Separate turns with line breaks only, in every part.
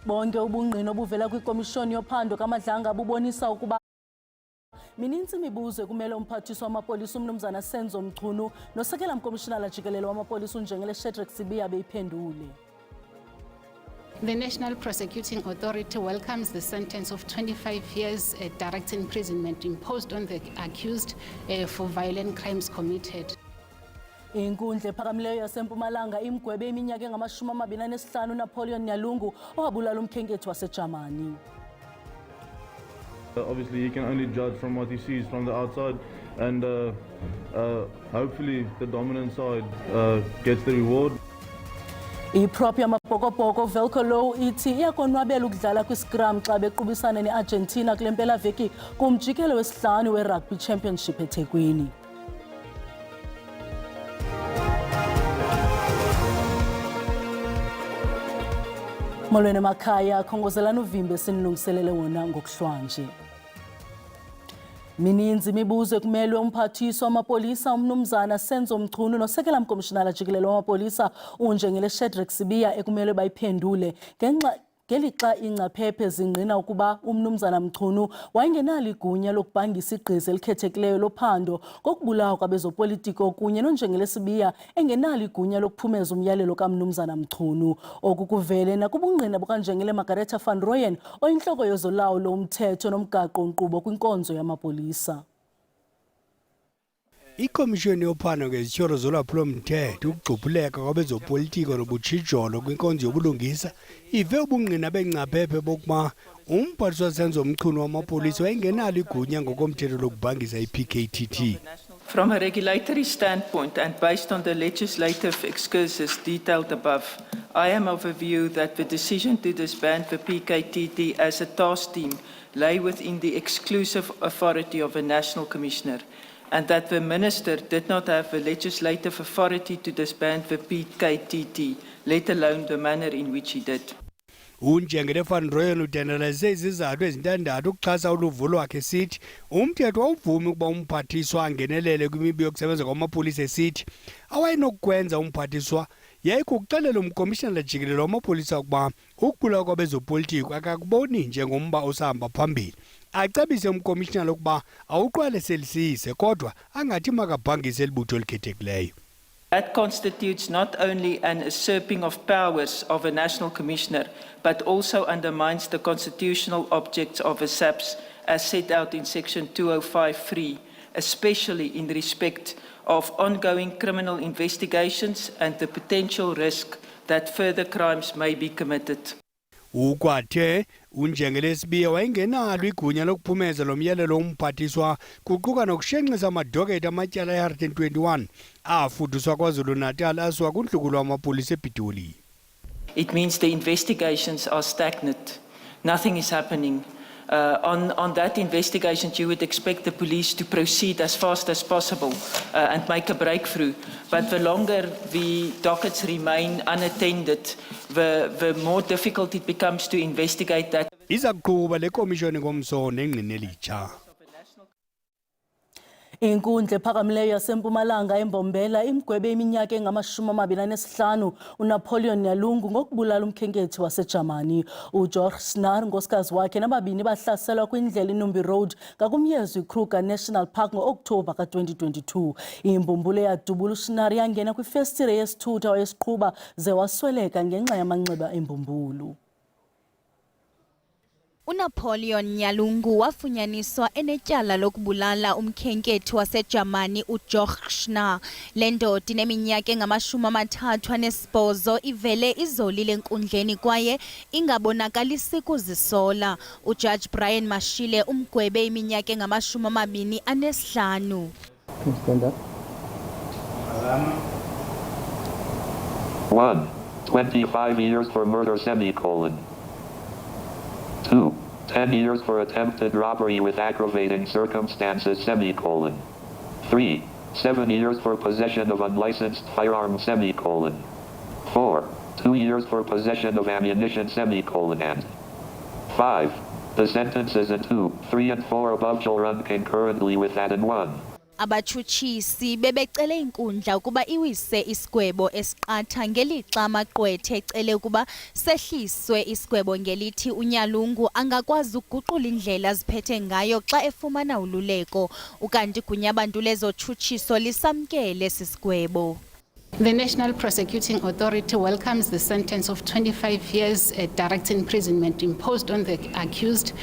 Bonke ubungqina obuvela kwikomishoni yophando kaMadlanga bubonisa ukuba mininzi imibuzo ekumele umphathiswa wamapolisa umnumzana Senzo Mchunu nosekela mkomishinala jikelele wamapolisa unjengele Shadrack Sibiya beyiphendule.
The National Prosecuting Authority welcomes the sentence of 25 years direct imprisonment imposed on the accused for violent crimes committed.
Inkundla ephakamileyo yaseMpumalanga imgwebe iminyaka engama-25 Napoleon Nyalungu owabulala umkhenkethi waseJamani.
Obviously, he can only judge from what he sees from the outside, and hopefully the dominant side gets the reward.
Iprop yamabhokobhoko Velco Low ithi iyakonwabela ukudlala kwiScrum xa bequbisana neArgentina kule mpelaveki kumjikelo wesihlanu weRugby Championship eThekwini. Molweni emakhaya, khongozelani uvimbe sinilungiselele wona ngokuhlwanje. Mininzi imibuzo ekumelwe umphathiswa wamapolisa umnumzana Senzo Mchunu nosekela mkomishinala jikelele wamapolisa unjengele Shadrack Sibiya ekumelwe bayiphendule ngelixa ingcaphephe zingqina ukuba umnumzana Mchunu wayengenalo igunya lokubhangisa igqiza elikhethekileyo lophando ngokubulawa kwabezopolitiko kunye nonjengele Sibiya engenalo igunya lokuphumeza umyalelo kamnumzana Mchunu. Oku kuvele nakubungqina bukanjengele Margaretha van Rooyen oyinhloko yezolawulo umthetho nomgaqo-nkqubo kwinkonzo yamapolisa.
Ikomishoni yophando ngezityholo zolwaphulo-mthetho ukugxuphuleka kwabezopolitiko nobutshijolo kwinkonzo yobulungisa ive ubungqina bengcaphephe bokuba umphathiswa Senzo Mchunu wamapolisa wayengenalo igunya ngokomthetho lokubhangisa i-PKTT.
From a regulatory standpoint and based on the legislative excursus detailed above, I am of a view that the decision to disband the PKTT as a task team lay within the exclusive authority of a national commissioner, and that the minister did not have the legislative authority to disband the PKTT, let alone the manner in which he did.
Unjengele van Rooyen udandeleze izizathu ezintandathu ukuxhasa uluvo lwakhe sithi umthetho awuvumi ukuba umphathiswa angenelele kwimibi yokusebenza kwamapolisa esithi awayenokukwenza umphathiswa yayikuxelela umkomishinala jikelele wamapolisa ukuba ukubulawa kwabezopolitiko akakuboni njengomba osahamba phambili. Acebise umkomishinala ukuba awuqwaleselisise kodwa angathi makabhangise elibutho elikhethekileyo.
That constitutes not only an usurping of powers of a national commissioner, but also undermines the constitutional objects of the SAPS as set out in section 205(3), especially in respect of ongoing criminal investigations and the potential risk that further crimes may be committed.
Ukwathe unjengele Sibiya wayengenalo igunya lokuphumeza lo myalelo umphathiswa kuquka nokushenxisa amadokethi amatyala e-121 afuduswa KwaZulu-Natal asiwa kuNdlunkulu wamapolisa ePitoli.
It means the investigations are stagnant. Nothing is happening. On that investigation, you would expect the police to proceed as fast as possible and make a breakthrough. But the longer the dockets remain unattended, the more difficult it becomes to investigate that.
Iza kuqhuba le komishoni ngomso nengqini elitsha.
Inkundla ephakamileyo yaseMpumalanga embombela imgwebe iminyaka engama-25 uNapoleon Nyalungu ngokubulala umkhenkethi waseJamani. uGeorge Schnar ngosikazi wakhe nababini bahlaselwa kwindlela iNumbi Road ngakumyezwe Kruger National Park ngo-Oktoba ka-2022. Imbumbulu yadubula uSchnar yangena kwifestire yesithutha wayesiqhuba ze wasweleka ngenxa yamanxeba embumbulu.
uNapoleon Nyalungu wafunyaniswa enetyala lokubulala umkhenkethi waseJamani uGeorge Schnar. Le ndoda ineminyaka engama-38 ivele izolile enkundleni kwaye ingabonakalisi kuzisola. uJudge Brian Mashile umgwebe iminyaka engama-25.
Stand up.
1. 25 years for murder semicolon. 2. 10 years for attempted robbery with aggravating circumstances semicolon. 3. 7 years for possession of unlicensed firearm semicolon. 4. 2 years for possession of ammunition semicolon and 5. The sentences in 2, 3 and 4 above shall run concurrently with that in 1.
Abatshutshisi bebecele inkundla ukuba iwise isigwebo esiqatha ngelixa amagqwetha ecele ukuba sehliswe isigwebo ngelithi uNyalungu angakwazi ukuguqula indlela aziphethe ngayo xa efumana ululeko, ukanti igunya lezotshutshiso lisamkele sisigwebo.
The National Prosecuting Authority welcomes the sentence of 25 years direct imprisonment imposed on the accused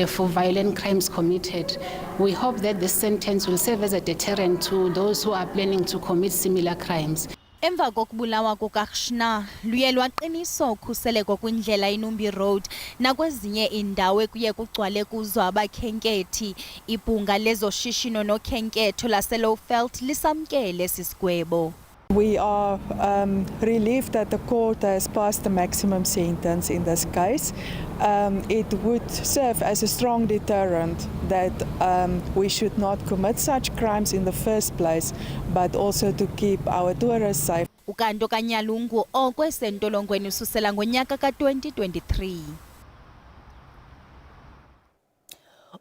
for violent crimes committed. We hope that this sentence will serve as a deterrent to those who are planning to commit similar crimes.
Emva kokubulawa kukaRshna luye lwaqiniswa ukhuseleko kwindlela iNumbi Road nakwezinye indawo ekuye kugcwale kuzo abakhenkethi. Ibhunga lezoshishino nokhenketho laseLowveld lisamkele sisigwebo.
We are relieved that the court has passed the maximum sentence in this case. It would serve as a strong deterrent that we should not commit such crimes in the first place, but also to keep our tourists safe.
Ukanto kaNyalungu okwesentolongweni ususela ngonyaka ka-2023.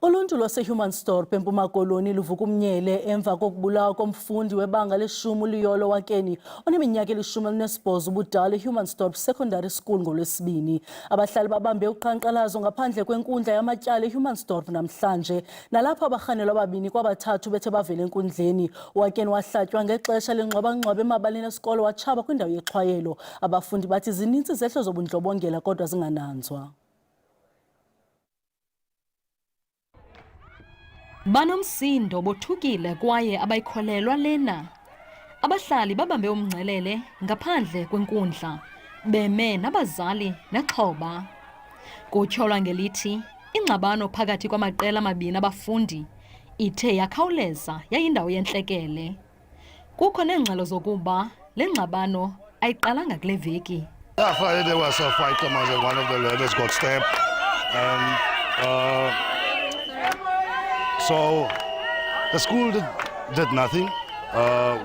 Uluntu lwaseHumansdorp eMpuma Koloni luvuka umnyele emva kokubulawa komfundi webanga le-10 uLuyolo Wakeni oneminyaka eli-18 ubudala eHumansdorp Secondary School ngoLwesibini. Abahlali babambe uqhankqalazo ngaphandle kwenkundla yamatyala eHumansdorp namhlanje, nalapho abarhanelwa ababini kwabathathu bethe bavela enkundleni. Wakeni wahlatywa ngexesha lengxwabangxwaba emabaleni esikolo watshaba kwindawo yexhwayelo. Abafundi bathi zininzi zehlo zobundlobongela kodwa zingananzwa.
Banomsindo bothukile kwaye abayikholelwa lena. Abahlali babambe umngcelele ngaphandle kwenkundla, beme nabazali nexhoba. Kutyholwa ngelithi ingxabano phakathi kwamaqela amabini abafundi ithe yakhawuleza yayindawo yentlekele. Kukho neengxelo zokuba le ngxabano ayiqalanga kule veki.
Friday there was a fight among one of the learners got stabbed and so the school did nothing.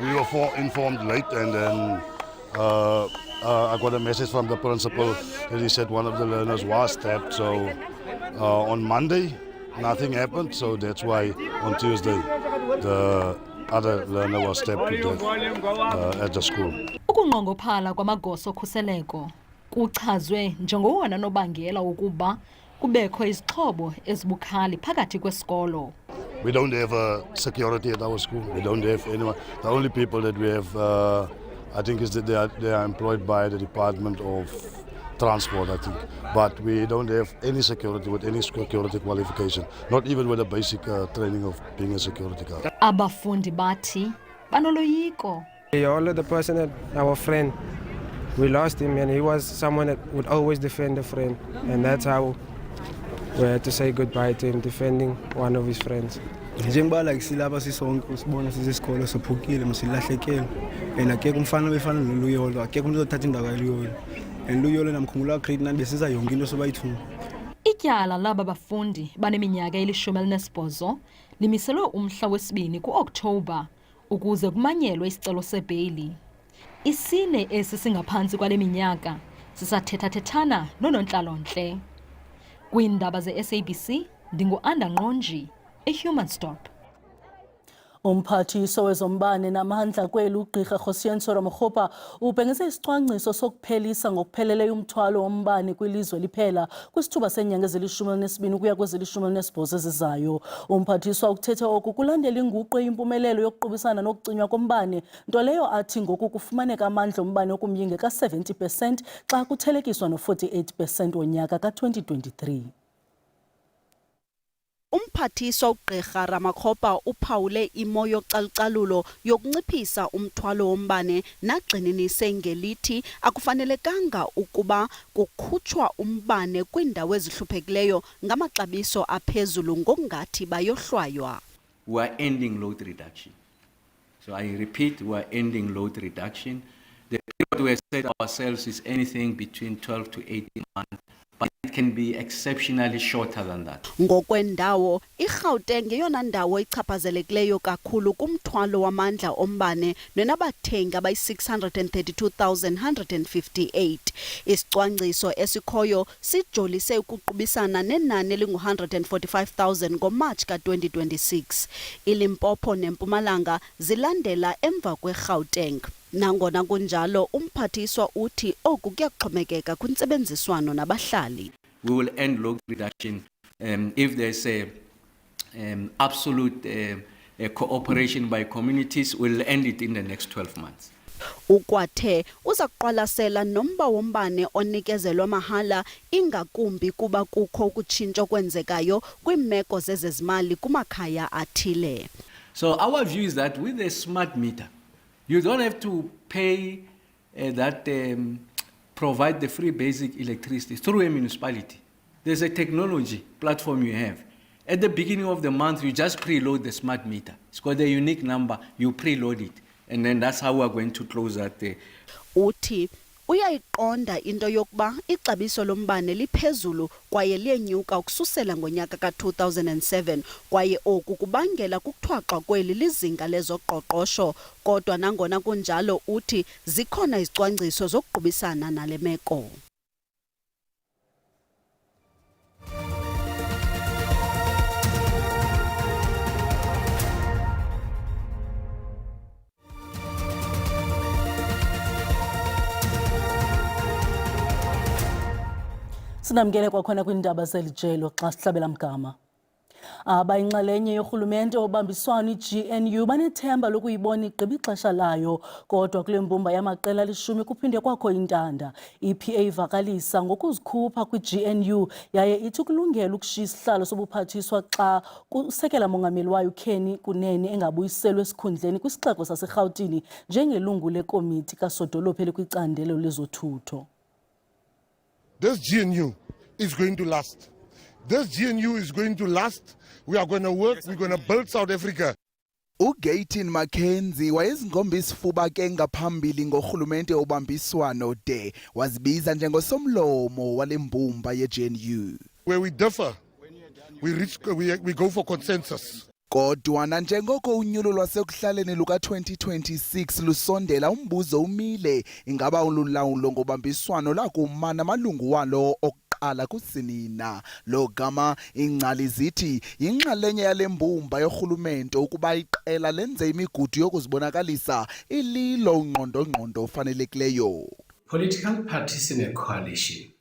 We were informed late, and then I got a message from the principal that he said one of the learners was stabbed. So on Monday, nothing happened. So that's why on Tuesday, the other learner was stabbed to death at the school.
Ukunqongophala kwamagosa okhuseleko kuchazwe njengowona nobangela wokuba kubekho izixhobo ezibukhali phakathi kwesikolo.
We don't have security at our school. We don't have anyone. The only people that we have, I think, is that they are employed by the Department of Transport, I think. But we don't have any security with any security qualification, not even with a basic training of being a security guard.
Abafundi bathi banoloyiko.
Yolo, the person that our friend, we lost him, and he was someone that would always defend a friend, and that's how we had to say goodbye to him, defending one of his friends.
Njengoba like silapha sisonke usibona sisesikole sophukile msilahlekele and akekho umfana befana noLuyolo, akekho umuntu ozothatha indawo kaLuyolo, and Luyolo namkhumula grade 9 besiza yonke into sobayithuma.
Ityala laba bafundi baneminyaka eli-18 limiselwe umhla wesibini ku-Okthobha ukuze kumanyelwe isicelo sebheyili. Isine esi singaphantsi kwale minyaka sisathethathethana nonontlalontle. Kwiindaba ze-SABC ndingu-Anda Nqonji eHumansdorp.
Umphathiso wezombane namandla kweli ugqirha Kgosientsho Ramokgopa ubhengeze isicwangciso sokuphelisa ngokupheleleyo umthwalo wombane kwilizwe liphela kwisithuba senyanga ezili-12 ukuya kwezili-18 ezizayo. Umphathiswa ukuthethe oku kulandela inguqu eyimpumelelo yokuqubisana nokucinywa kombane, nto leyo athi ngoku kufumaneka amandla ombane okumyinge ka-70% xa kuthelekiswa no-48% wonyaka ka-2023.
Umphathiswa ugqirha Ramokgopa uphawule imo yocalucalulo yokunciphisa umthwalo wombane nagxininise ngelithi akufanelekanga ukuba kukhutshwa umbane kwiindawo ezihluphekileyo ngamaxabiso aphezulu ngokungathi bayohlwaywa.
We are ending load reduction. So I repeat, we are ending load reduction. The period we have set ourselves is anything between 12 to 18 months, but it can be exceptionally shorter than that.
Ngokwendawo, iGauteng yeyona ndawo ichaphazelekileyo kakhulu kumthwalo wamandla ombane nenabathengi abayi-632,158. Isicwangciso esikhoyo sijolise ukuqubisana nenani elingu-145,000 ngoMatshi ka-2026. iLimpopo neMpumalanga zilandela emva kweGauteng. Nangona kunjalo, umphathiswa uthi oku kuyaxhomekeka kwintsebenziswano nabahlali.
We will end load reduction if there's a absolute cooperation by communities. We'll end it in the next 12 months.
Ukwathe uza kuqwalasela nomba wombane onikezelwa mahala ingakumbi kuba kukho ukutshintsha kwenzekayo kwiimeko zezezimali kumakhaya athile.
So our view is that with a smart meter, you don't have to pay provide the free basic electricity through a municipality. There's a technology platform you have. At the beginning of the month, you just preload the smart meter. It's got a unique number, you preload it. And then that's how we're going to close that.
Uthi uyayiqonda into yokuba ixabiso lombane liphezulu kwaye liyenyuka ukususela ngonyaka ka-2007 kwaye oku kubangela kukuthwaxwa kweli lizinga lezoqoqosho. Kodwa nangona kunjalo uthi zikhona izicwangciso zokuqubisana nale meko.
Sinamkele kwakhona kwindaba zelijelo xa sihlabela mgama. Abayinxalenye yorhulumente obambiswano iGNU banethemba lokuyibona igqiba ixesha layo, kodwa kule mbumba yamaqela alishumi kuphinde kwakho intanda. iPA ivakalisa ngokuzikhupha kwiGNU yaye ithi kulungela ukushiya isihlalo sobuphathiswa xa usekela mongameli wayo uKenny Kunene engabuyiselwe esikhundleni kwisixeko saseRhawutini njengelungu lekomiti kasodolophu elikwicandelo lezothutho.
This GNU is going to last. This GNU is going to last. We are going to work. We're going to build South Africa.
uGayton Mackenzie wayezingomba isifuba ke ngaphambili ngorhulumente obambiswano de wazibiza njengosomlomo wale mbumba yeGNU.
Where we differ, we go for consensus.
Kodwa na njengoko unyulo lwasekuhlaleni luka-2026 lusondela, umbuzo umile ingaba ululawulo ngobambiswano lakuma namalungu walo okuqala kusinina. Lo gama ingcali zithi yinxalenye yale mbumba yorhulumente ukuba iqela lenze imigudu yokuzibonakalisa ililo ungqondo ofanelekileyo.
Political parties in a coalition,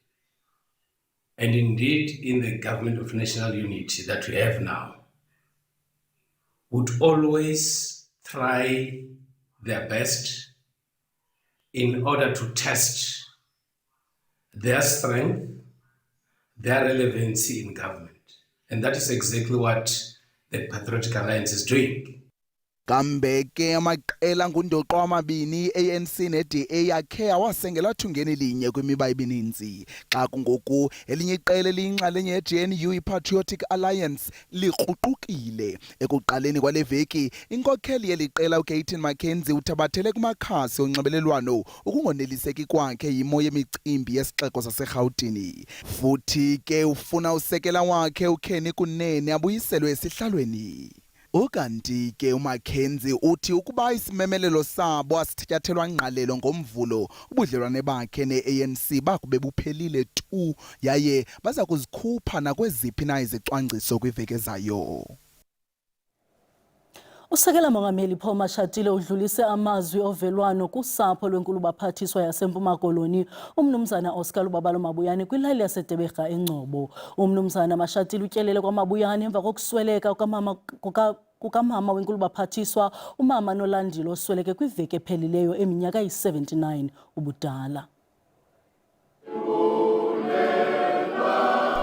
and indeed in the government of national unity that we have now, would always try their best in order to test their strength, their relevancy in government. And that is exactly what the Patriotic Alliance is doing.
Kambe ke amaqela ngundoqo amabini ANC neDA yakhe awasengela thungeni linye kwimiba ebininzi xa kungoku elinye iqela eliyinxalenye yeGNU iPatriotic Alliance likruqukile. Ekuqaleni kwale veki inkokheli yeliqela uGayton Mackenzie uthabathele kumakhasi onxibelelwano ukungoneliseki kwakhe yimo yemicimbi yesixeko saseRhawutini, futhi ke ufuna usekela wakhe uKenny Kunene abuyiselwe esihlalweni. Ukanti ke uMackenzie uthi ukuba isimemelelo sabo asithatyathelwa ngqalelo ngomvulo, ubudlelwane bakhe neANC bakube buphelile tu yaye baza kuzikhupha nakweziphi na izicwangciso kwiveki ezayo.
Usekela mongameli Paul Mashatile udlulise amazwi ovelwano kusapho lwenkulu baphathiswa yaseMpuma Koloni umnumzana Oscar Lubabalo Mabuyane kwilali yaseDebega eNgcobo. Umnumzana Mashatile utyelele kwaMabuyane emva kokusweleka kukamama wenkulu baphathiswa umama Nolandile osweleke kwiveki ephelileyo eminyaka yi-79 ubudala.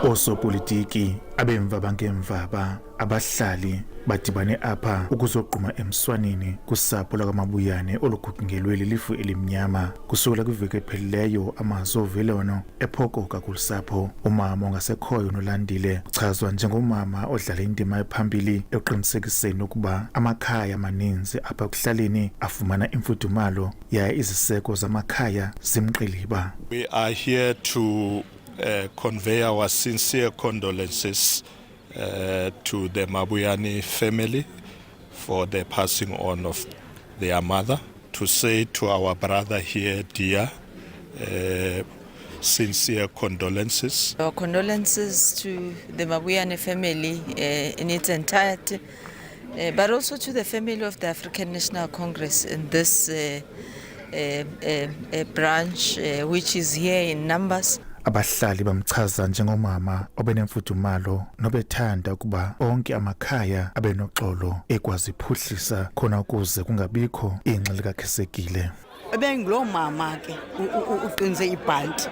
Osopolitiki abemva bangemva abahlali badibane apha ukuzogquma emswaneni kusapho lakaMabuyane olugugungelwe lilifu elimnyama kusukela kwiveki ephelileyo. Amazwi ovelwano ephokoka kulusapho. Umama ongasekhoyo Nolandile uchazwa njengomama odlala indima ephambili eqinisekiseni ukuba amakhaya amaninzi apha kuhlaleni afumana imfudumalo yaye iziseko zamakhaya zimqiliba.
We are here to convey our sincere condolences to the Mabuyane family for the passing on of their mother. To say to our brother here, dear, sincere condolences.
Our condolences to the Mabuyane family in its entirety, but also to the family of the African National Congress in this branch, which is here in numbers.
Abahlali bamchaza njengomama obenemfudumalo nobethanda ukuba onke amakhaya abenoxolo ekwaziphuhlisa khona ukuze kungabikho ingxaki kakhesekile.
Ebengulo mama ke uqinise ibhanti.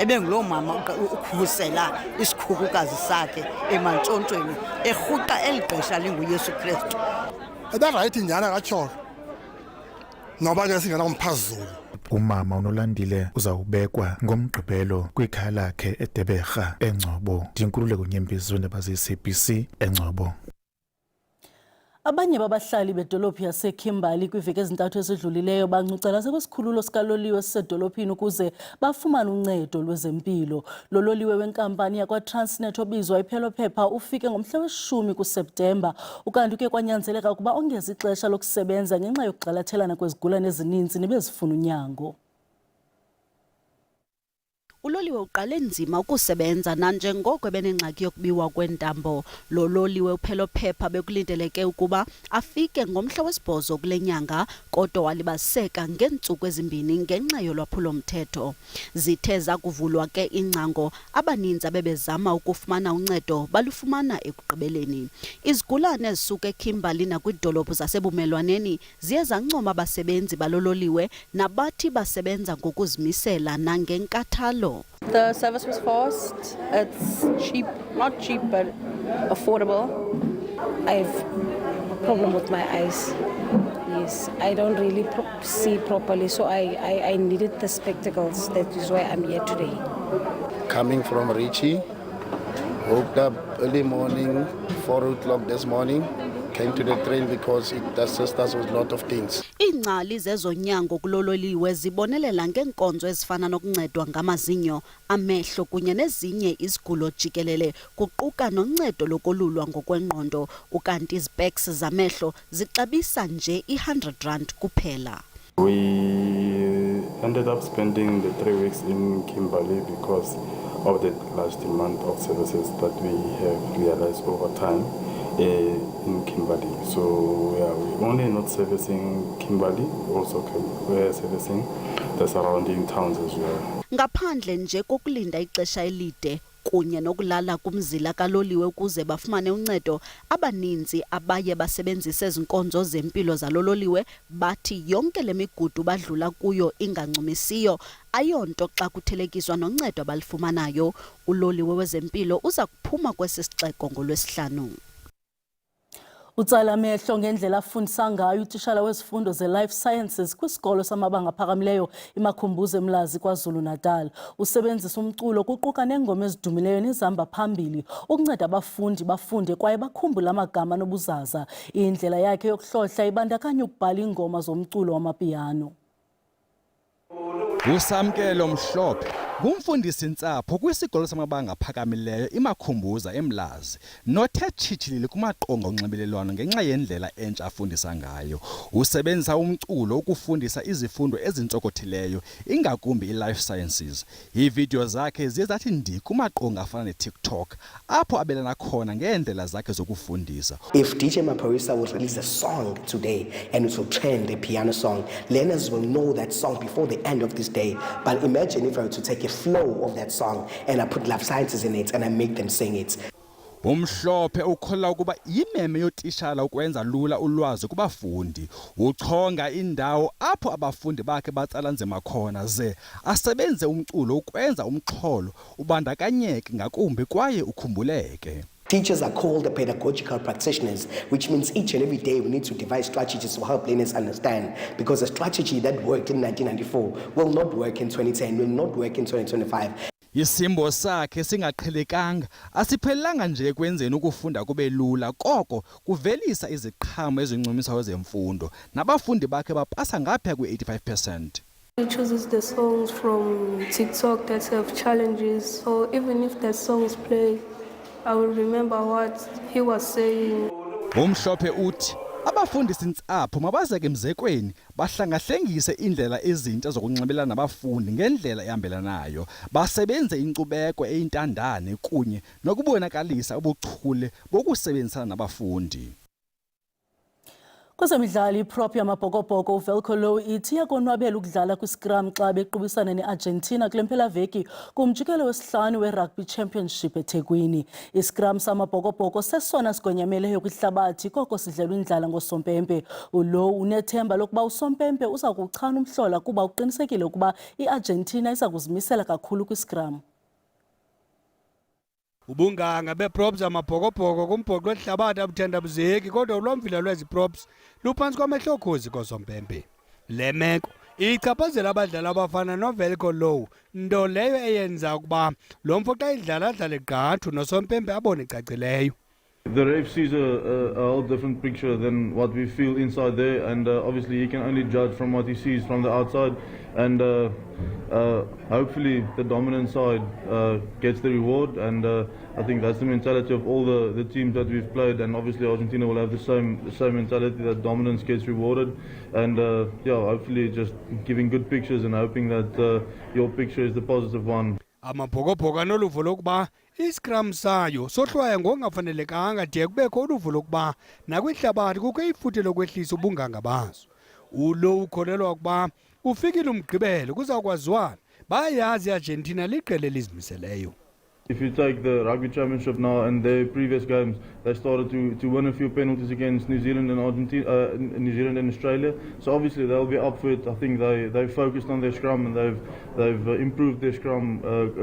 Ebengulo mama ukhusela isikhukukazi sakhe emantshontshweni erhuqa elixesha linguYesu Kristu.
Right nyana kaTsholo. Noba ke singena umphazulu.
Umama uNolandile uzawubekwa ngomgqibelo kwikhaya lakhe eDeberha eNgcobo. Ndinkululeko Nyembezi wendaba ze-SABC eNgcobo.
Abanye babahlali bedolophu yaseKimberley kwiveki ezintathu ezidlulileyo bancucela kwisikhululo sikaloliwe sisedolophini ukuze bafumane uncedo lwezempilo. Lo loliwe wenkampani yakwa-Transnet obizwa iPhelophepha ufike ngomhla we-10 kuSeptemba, ukanti ke kwanyanzeleka ukuba ongeze ixesha lokusebenza ngenxa yokugxalathelana kwezigulane ezininzi nebezifuna unyango.
Uloliwe uqale nzima ukusebenza nanjengoko benengxaki yokubiwa kwentambo. Lo loliwe uPhelophepha bekulindeleke ukuba afike ngomhla wesibhozo kule nyanga, kodwa walibaseka ngeentsuku ezimbini ngenxa yolwaphulo-mthetho. Zithe zakuvulwa ke ingcango, abaninzi abebezama ukufumana uncedo balufumana ekugqibeleni. Izigulane ezisuka eKimberley nakwidolophu zasebumelwaneni ziye zancoma abasebenzi balololiwe nabathi basebenza ngokuzimisela nangenkathalo.
The service was fast, it's cheap, not cheap but affordable. I have a problem with my eyes. Yes, I don't really see properly, so I needed the spectacles. That is why I'm here today.
Coming from Richie, woke up early morning, 4 o'clock this morning. Came to the train because it assists us with a lot of things.
Iingcali zezonyango kulololiwe zibonelela ngeenkonzo ezifana nokuncedwa ngamazinyo, amehlo kunye nezinye izigulo jikelele, kuquka noncedo lokolulwa ngokwengqondo, ukanti izpecs zamehlo zixabisa nje i-R100 kuphela.
We ended up spending the 3 weeks in Kimberley because of the large demand of services that we have realized over time. In Kimberley. So yeah, we're only not servicing Kimberley, also we're servicing the surrounding towns as well.
Ngaphandle nje kokulinda ixesha elide kunye nokulala kumzila kaloliwe ukuze bafumane uncedo, abaninzi abaye basebenzise ezinkonzo zempilo zalololiwe bathi yonke lemigudu badlula kuyo ingancumisiyo ayonto xa kuthelekiswa noncedo abalifumanayo. Uloliwe wezempilo uza kuphuma kwesi sixeko ngolwesihlanu.
Utsala amehlo ngendlela afundisa ngayo utishala wezifundo ze-Life Sciences kwisikolo samabanga aphakamileyo iMakhumbuze eMlazi KwaZulu-Natal. Usebenzisa umculo kuquka neengoma ezidumileyo nezihamba phambili ukunceda abafundi bafunde kwaye bakhumbule amagama nobuzaza. Indlela yakhe yokuhlohla ibandakanya ukubhala iingoma zomculo wamapiano.
Usamkelo Mhlophe ngumfundisi-ntsapho kwisikolo samabanga aphakamileyo iMakhumbuza eMlazi nothe tshitshilili kumaqonga onxibelelwano ngenxa yendlela entsha afundisa ngayo. Usebenzisa umculo ukufundisa izifundo ezintsonkothileyo ingakumbi i-Life Sciences. Iividiyo zakhe ziye zathi ndi kumaqonga afana neTikTok apho abelana khona ngeendlela zakhe zokufundisa.
If DJ Maphorisa will release a song today and it will trend, a piano song, learners will know that song before the end of this day. But imagine if I were to take a flow of that song and I put Life Sciences in it and I make them sing it.
Umhlophe ukholwa ukuba imeme yotishala ukwenza lula ulwazi kubafundi. Uchonga indawo apho abafundi bakhe batsala nzima khona ze asebenze umculo ukwenza umxholo ubandakanyeke ngakumbi kwaye ukhumbuleke.
Teachers are called the pedagogical practitioners, which means each and every day we need to devise strategies to help learners understand, because a strategy that worked in 1994 will not work in 2010, will not work in 2025.
Isimbo sakhe singaqhelekanga asiphelanga nje kwenzeni ukufunda kube lula koko kuvelisa iziqhamo ezincumisa kwezemfundo nabafundi bakhe bapasa ngaphaya kwe-85%.
He chooses the songs from TikTok that have challenges. So even if the songs play, I will remember what he was saying.
Umhlophe uthi abafundisintsapho mabazeke emzekweni bahlangahlengise indlela ezintsha zokunxibelana nabafundi ngendlela ehambelanayo basebenze inkcubeko eyintandane kunye nokubonakalisa ubuchule bokusebenzisana nabafundi.
Kwezemidlalo iprop yamabhokobhoko uVelco Low ithi iyakonwabela ukudlala kwiScrum xa bequbisana neArgentina kule mpelaveki kumjikelo wesihlanu weRugby Championship eThekwini. IScrum samabhokobhoko sesona sigonyameleyo kwihlabathi koko sidlelwe indlala ngosompempe. uLow unethemba lokuba usompempe uza kuchana umhlola kuba uqinisekile ukuba iArgentina iza kuzimisela kakhulu kwiScrum.
Ubunganga beprops amabhokobhoko kumbhoxo wehlabathi abuthandabuzeki kodwa ulwamvila lweziprops luphantsi kwamehlokhozi kosompempe. Le meko ichaphazela abadlali abafana noVelco Low, nto leyo eyenza ukuba lo mfo xa idlala adlale gqathu nosompempe abone cacileyo.
The ref sees a whole different picture than what we feel inside there, and obviously he can only judge from what he sees from the outside, and hopefully the dominant side gets the reward, and I think that's the mentality of all the teams that we've played, and obviously Argentina will have the same mentality, that dominance gets rewarded, and yeah, hopefully just giving good pictures and hoping that your picture is the positive one.
Amabhokobhoko anoluvo lokuba iScrum sayo sohlwaya ngokungafanelekanga de kubekho uluvo lokuba nakwihlabathi kukho ifuthe lokwehlisa ubunganga bazo. uLow ukholelwa ukuba ufikile umgqibelo kuzakwaziwana bayazi iArgentina liqela elizimiseleyo.
If you take the Rugby Championship now and their previous games, they started to win a few penalties against New Zealand and Argentina, New Zealand and Australia. So obviously they'll be up for it. I think they focused on their scrum and they've improved their scrum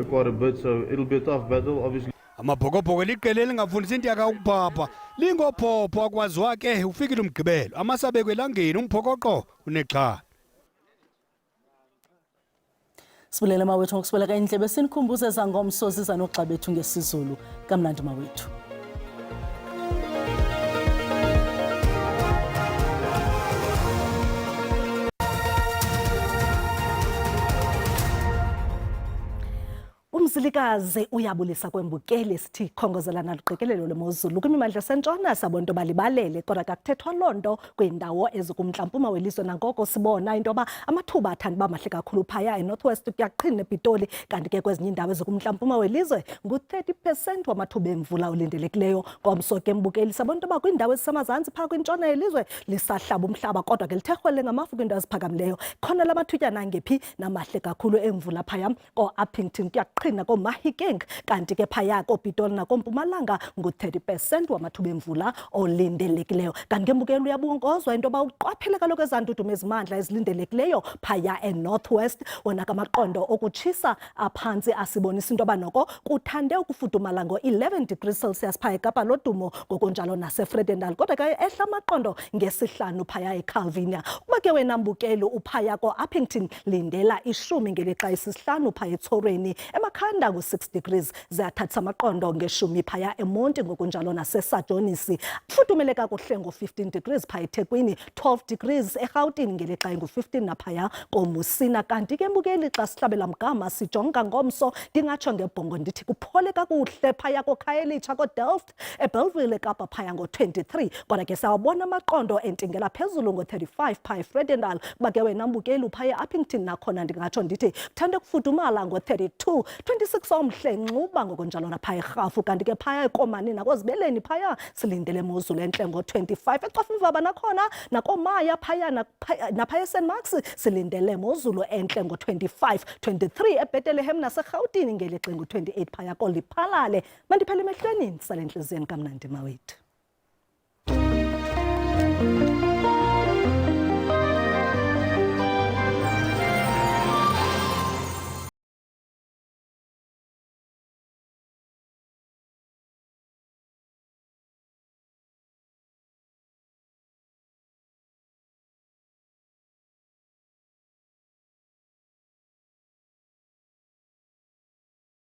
quite a bit. So it'll be a tough battle, obviously.
Amabhokobhoko liqela elingafundisa intiyaka ukuphapha lingophopho akwaziwa ke ufikile umgqibelo amasabekwe elangeni umphokoqo unexhala.
Sibulele mawethu ngokusibeleka indlebe sinikhumbuze zangomso ziza noxa bethu ngesizulu. Kamnandi mawethu. Umzilikazi uyabulisa kwembukeli sithi khongozelana luqikelelo lemozulu kwimimandla sentshona sabonto balibalele kodwa kakuthethwa lonto kwindawo ezikumntla-mpuma welizwe nangoko sibona into yoba amathuba athanda uba mahle kakhulu phaya eNorthwest kuyaqhina ePitoli kanti ke kwezinye indawo ezikumntla-mpuma welizwe ngu-30% wamathuba emvula olindelekileyo. Ngomso ke mbukeli sabona into yoba kwiindawo ezisemazantsi phaa kwintshona yelizwe lisahlaba umhlaba kodwa ke litherhwele ngamafu kwiindawo eziphakamileyo khona la mathutyana angephi namahle kakhulu emvula phaya ko-Uppington kuyaqhina koMahikeng kanti ke phaya koPitoli nakoMpumalanga ngu-30% wamathuba emvula olindelekileyo. Kanti ke mbukeli uyabongozwa into yoba uqaphele kaloku ezantudumo ezimandla ezilindelekileyo phaya eNorthwest wona kamaqondo okutshisa aphantsi asibonisa into yoba noko kuthande ukufudumala ngo-11 degrees Celsius phaya eKapa lodumo ngokunjalo naseFredendal kodwa ke ehla amaqondo ngesihlanu phaya eCalvinia. Ukuba ke wena mbukeli uphaya ko-Uppington lindela 10 ngelixa isihlanu phaya eTsorweni emakhanda ku-6 degrees ziyathathisa amaqondo nge-10 phaya eMonti ngokunjalo naseSajonisi fudumele kakuhle ngo-15 degrees phaya eThekwini 12 degrees eRhawutini ngelixa engu-15 naphaya koMusina. Kanti ke mbukeli xa sihlabela mgama sijonga ngomso ndingatsho ngebhongo ndithi kuphole kakuhle phaya koKhayelitsha koDelft eBellville eKapa phaya ngo-23 kodwa ke sawabona amaqondo entingela phezulu ngo-35 phaya eFredendal. Kuba ke wena mbukeli phaya eUppington nakhona ndingatsho ndithi kuthande ukufudumala ngo-32 26 omhle nxuba ngokunjalo naphaya eRhafu kanti ke phaya eKomani nakozibeleni phaya silindele imozulu entle ngo-25 eCofimvaba nakhona nakoMaya phaya naphaya eSt Marks silindele imozulu entle ngo-25 23 eBethlehem naseRhawutini ngelixa engu-28 phaya koLiphalale. Mandiphele emehlweni ndisale entliziyweni kamnandi mawethu.